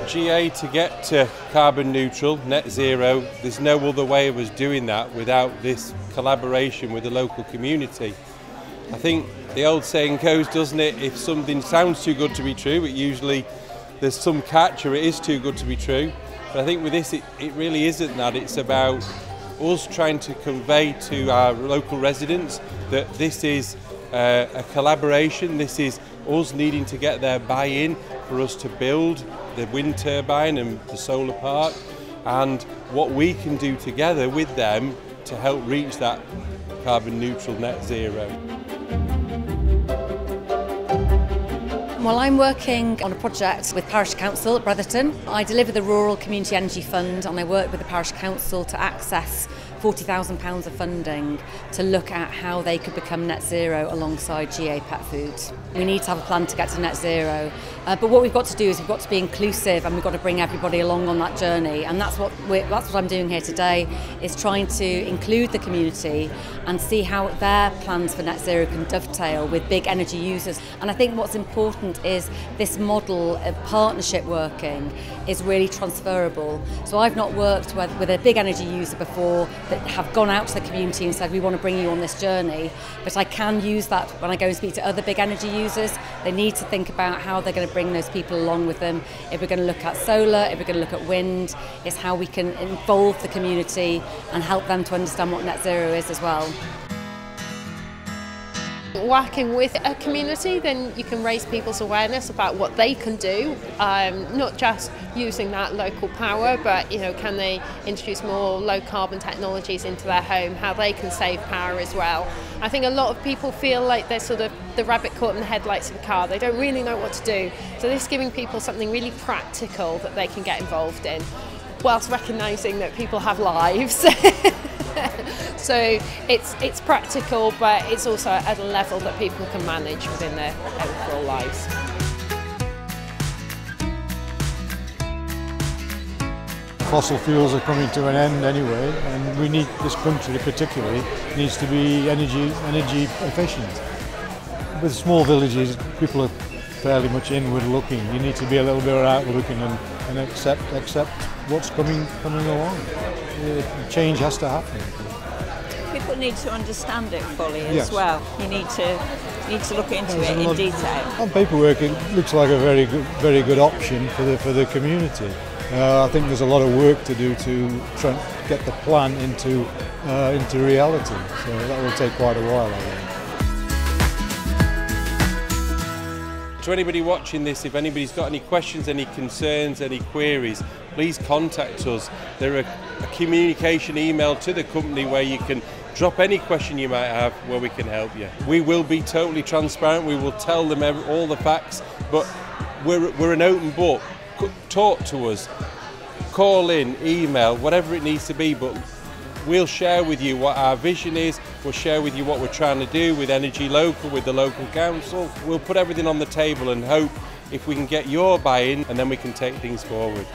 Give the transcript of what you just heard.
For GA to get to carbon neutral, net zero, there's no other way of us doing that without this collaboration with the local community. I think the old saying goes, doesn't it, if something sounds too good to be true, there's some catch, or it is too good to be true. But I think with this, it really isn't that. It's about us trying to convey to our local residents that this is a collaboration, this is us needing to get their buy-in for us to build the wind turbine and the solar park, and what we can do together with them to help reach that carbon neutral net zero. Well, I'm working on a project with Parish Council at Bretherton. I deliver the Rural Community Energy Fund, and I work with the Parish Council to access £40,000 of funding to look at how they could become net zero alongside GA Pet Foods. We need to have a plan to get to net zero, but what we've got to do is we've got to be inclusive, and we've got to bring everybody along on that journey, and that's what I'm doing here today, is trying to include the community and see how their plans for net zero can dovetail with big energy users. And I think what's important is this model of partnership working is really transferable. So I've not worked with a big energy user before that have gone out to the community and said, we want to bring you on this journey, but I can use that when I go and speak to other big energy users. They need to think about how they're going to bring those people along with them. If we're going to look at solar, if we're going to look at wind, it's how we can involve the community and help them to understand what net zero is as well. Working with a community, then you can raise people's awareness about what they can do, not just using that local power, but can they introduce more low carbon technologies into their home, how they can save power as well. I think a lot of people feel like they're sort of the rabbit caught in the headlights of the car. They don't really know what to do. So this is giving people something really practical that they can get involved in, whilst recognising that people have lives. So it's practical, but it's also at a level that people can manage within their overall lives. Fossil fuels are coming to an end anyway, and we need, this country particularly, needs to be energy efficient. With small villages, people are fairly much inward looking. You need to be a little bit outward looking and accept what's coming along. Change has to happen. People need to understand it fully as well. You need to look into it in detail. On paperwork, it looks like a very good option for the community. I think there's a lot of work to do to try and get the plan into reality. So that will take quite a while, I think. To anybody watching this, if anybody's got any questions, any concerns, any queries, please contact us. There are a communication email to the company where you can drop any question you might have, where we can help you. We will be totally transparent. We will tell them all the facts, but we're an open book. Talk to us, call in, email, whatever it needs to be, but we'll share with you what our vision is. We'll share with you what we're trying to do with Energy Local, with the local council. We'll put everything on the table and hope if we can get your buy-in, and then we can take things forward.